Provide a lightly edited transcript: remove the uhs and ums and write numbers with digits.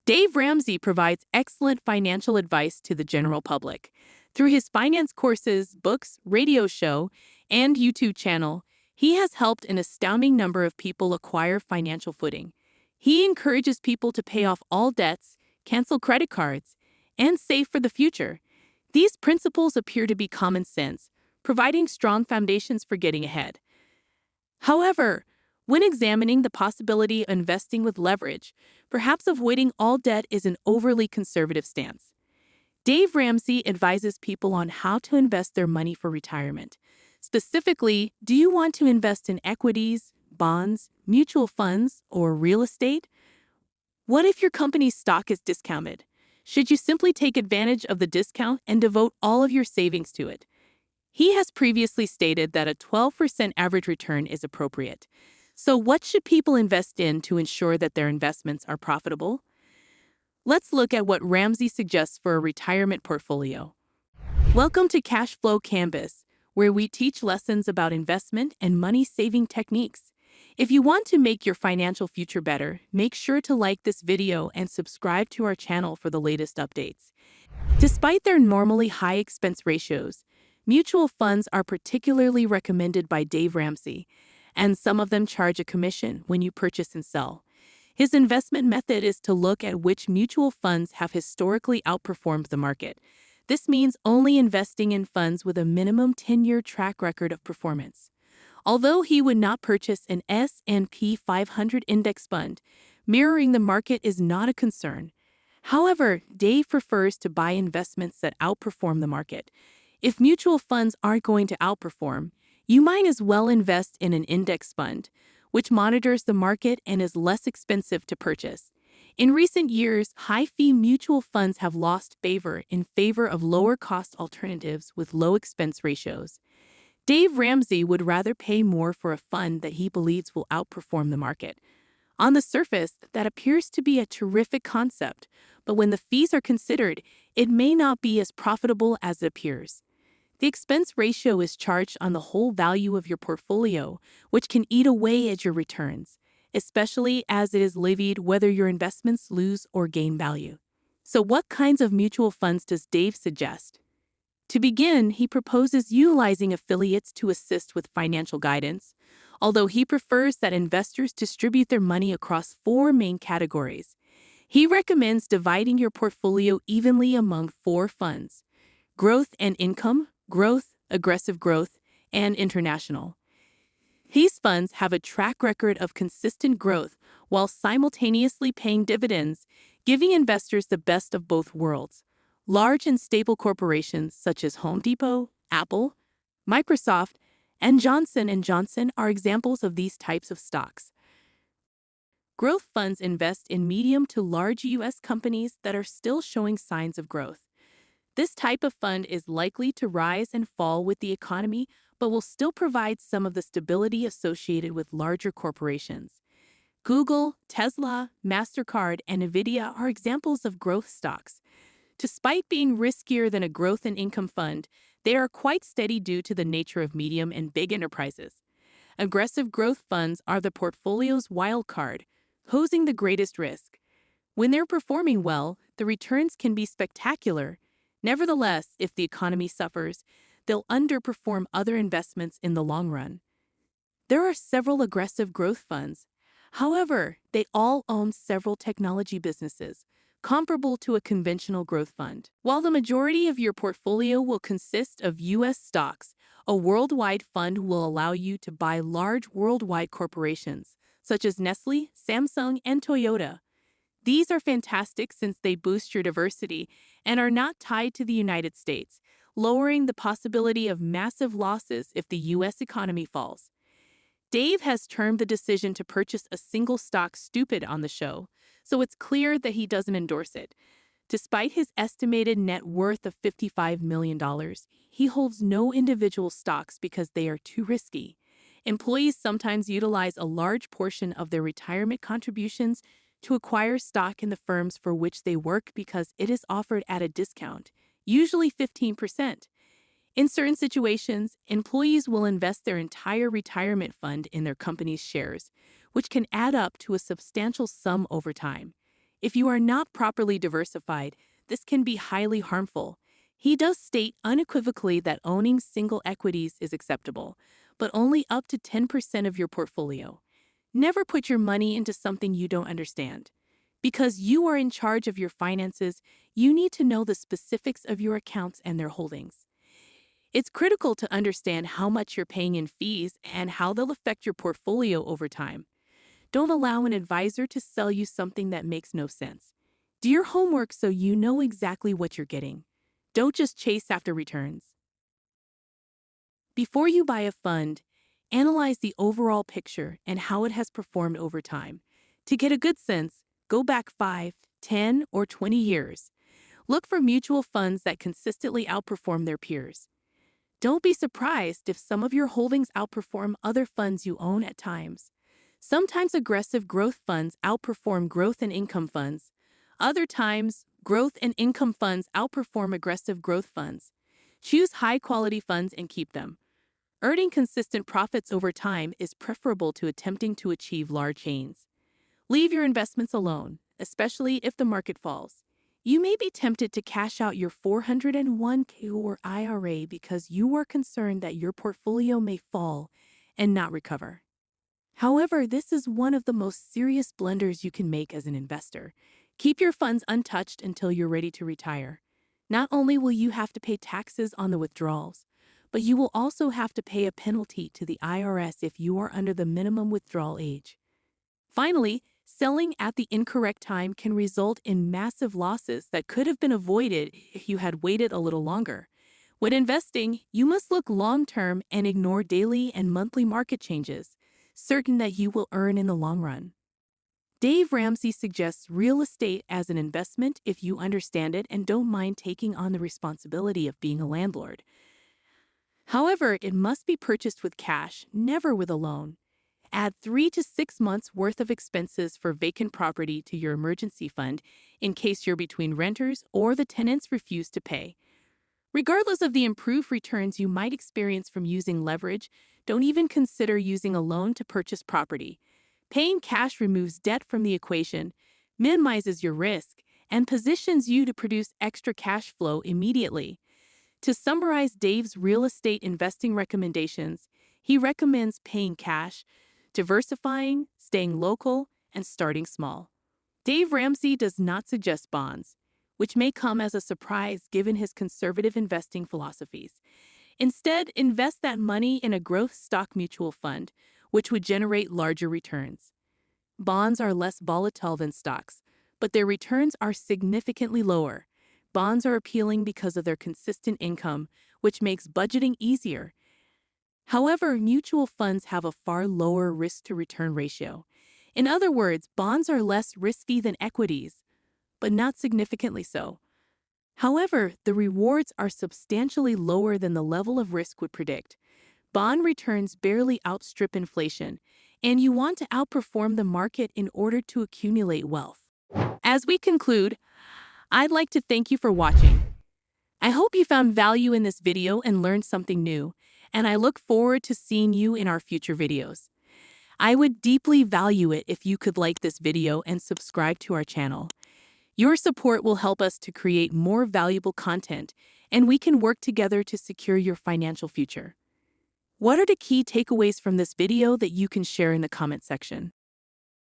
Dave Ramsey provides excellent financial advice to the general public. Through his finance courses, books, radio show, and YouTube channel, he has helped an astounding number of people acquire financial footing. He encourages people to pay off all debts, cancel credit cards, and save for the future. These principles appear to be common sense, providing strong foundations for getting ahead. However, when examining the possibility of investing with leverage, perhaps avoiding all debt is an overly conservative stance. Dave Ramsey advises people on how to invest their money for retirement. Specifically, do you want to invest in equities, bonds, mutual funds, or real estate? What if your company's stock is discounted? Should you simply take advantage of the discount and devote all of your savings to it? He has previously stated that a 12% average return is appropriate. So what should people invest in to ensure that their investments are profitable? Let's look at what Ramsey suggests for a retirement portfolio. Welcome to Cashflow Canvas, where we teach lessons about investment and money-saving techniques. If you want to make your financial future better, make sure to like this video and subscribe to our channel for the latest updates. Despite their normally high expense ratios, mutual funds are particularly recommended by Dave Ramsey, and some of them charge a commission when you purchase and sell. His investment method is to look at which mutual funds have historically outperformed the market. This means only investing in funds with a minimum 10-year track record of performance. Although he would not purchase an S&P 500 index fund, mirroring the market is not a concern. However, Dave prefers to buy investments that outperform the market. If mutual funds aren't going to outperform, you might as well invest in an index fund, which monitors the market and is less expensive to purchase. In recent years, high-fee mutual funds have lost favor in favor of lower-cost alternatives with low expense ratios. Dave Ramsey would rather pay more for a fund that he believes will outperform the market. On the surface, that appears to be a terrific concept, but when the fees are considered, it may not be as profitable as it appears. The expense ratio is charged on the whole value of your portfolio, which can eat away at your returns, especially as it is levied whether your investments lose or gain value. So what kinds of mutual funds does Dave suggest? To begin, he proposes utilizing affiliates to assist with financial guidance, although he prefers that investors distribute their money across 4 main categories. He recommends dividing your portfolio evenly among 4 funds: growth and income, growth, aggressive growth, and international. These funds have a track record of consistent growth while simultaneously paying dividends, giving investors the best of both worlds. Large and stable corporations such as Home Depot, Apple, Microsoft, and Johnson & Johnson are examples of these types of stocks. Growth funds invest in medium to large U.S. companies that are still showing signs of growth. This type of fund is likely to rise and fall with the economy, but will still provide some of the stability associated with larger corporations. Google, Tesla, MasterCard, and Nvidia are examples of growth stocks. Despite being riskier than a growth and income fund, they are quite steady due to the nature of medium and big enterprises. Aggressive growth funds are the portfolio's wild card, posing the greatest risk. When they're performing well, the returns can be spectacular. Nevertheless, if the economy suffers, they'll underperform other investments in the long run. There are several aggressive growth funds. However, they all own several technology businesses, comparable to a conventional growth fund. While the majority of your portfolio will consist of U.S. stocks, a worldwide fund will allow you to buy large worldwide corporations, such as Nestle, Samsung, and Toyota. These are fantastic since they boost your diversity and are not tied to the United States, lowering the possibility of massive losses if the U.S. economy falls. Dave has termed the decision to purchase a single stock stupid on the show, so it's clear that he doesn't endorse it. Despite his estimated net worth of $55 million, he holds no individual stocks because they are too risky. Employees sometimes utilize a large portion of their retirement contributions to acquire stock in the firms for which they work because it is offered at a discount, usually 15%. In certain situations, employees will invest their entire retirement fund in their company's shares, which can add up to a substantial sum over time. If you are not properly diversified, this can be highly harmful. He does state unequivocally that owning single equities is acceptable, but only up to 10% of your portfolio. Never put your money into something you don't understand. Because you are in charge of your finances, you need to know the specifics of your accounts and their holdings. It's critical to understand how much you're paying in fees and how they'll affect your portfolio over time. Don't allow an advisor to sell you something that makes no sense. Do your homework so you know exactly what you're getting. Don't just chase after returns. Before you buy a fund, analyze the overall picture and how it has performed over time. To get a good sense, go back 5, 10, or 20 years. Look for mutual funds that consistently outperform their peers. Don't be surprised if some of your holdings outperform other funds you own at times. Sometimes aggressive growth funds outperform growth and income funds. Other times, growth and income funds outperform aggressive growth funds. Choose high-quality funds and keep them. Earning consistent profits over time is preferable to attempting to achieve large gains. Leave your investments alone, especially if the market falls. You may be tempted to cash out your 401k or IRA because you are concerned that your portfolio may fall and not recover. However, this is one of the most serious blunders you can make as an investor. Keep your funds untouched until you're ready to retire. Not only will you have to pay taxes on the withdrawals, but you will also have to pay a penalty to the IRS if you are under the minimum withdrawal age. Finally, selling at the incorrect time can result in massive losses that could have been avoided if you had waited a little longer. When investing, you must look long-term and ignore daily and monthly market changes, certain that you will earn in the long run. Dave Ramsey suggests real estate as an investment if you understand it and don't mind taking on the responsibility of being a landlord. However, it must be purchased with cash, never with a loan. Add 3 to 6 months' worth of expenses for vacant property to your emergency fund in case you're between renters or the tenants refuse to pay. Regardless of the improved returns you might experience from using leverage, don't even consider using a loan to purchase property. Paying cash removes debt from the equation, minimizes your risk, and positions you to produce extra cash flow immediately. To summarize Dave's real estate investing recommendations, he recommends paying cash, diversifying, staying local, and starting small. Dave Ramsey does not suggest bonds, which may come as a surprise given his conservative investing philosophies. Instead, invest that money in a growth stock mutual fund, which would generate larger returns. Bonds are less volatile than stocks, but their returns are significantly lower. Bonds are appealing because of their consistent income, which makes budgeting easier. However, mutual funds have a far lower risk-to-return ratio. In other words, bonds are less risky than equities, but not significantly so. However, the rewards are substantially lower than the level of risk would predict. Bond returns barely outstrip inflation, and you want to outperform the market in order to accumulate wealth. As we conclude, I'd like to thank you for watching. I hope you found value in this video and learned something new, and I look forward to seeing you in our future videos. I would deeply value it if you could like this video and subscribe to our channel. Your support will help us to create more valuable content, and we can work together to secure your financial future. What are the key takeaways from this video that you can share in the comment section?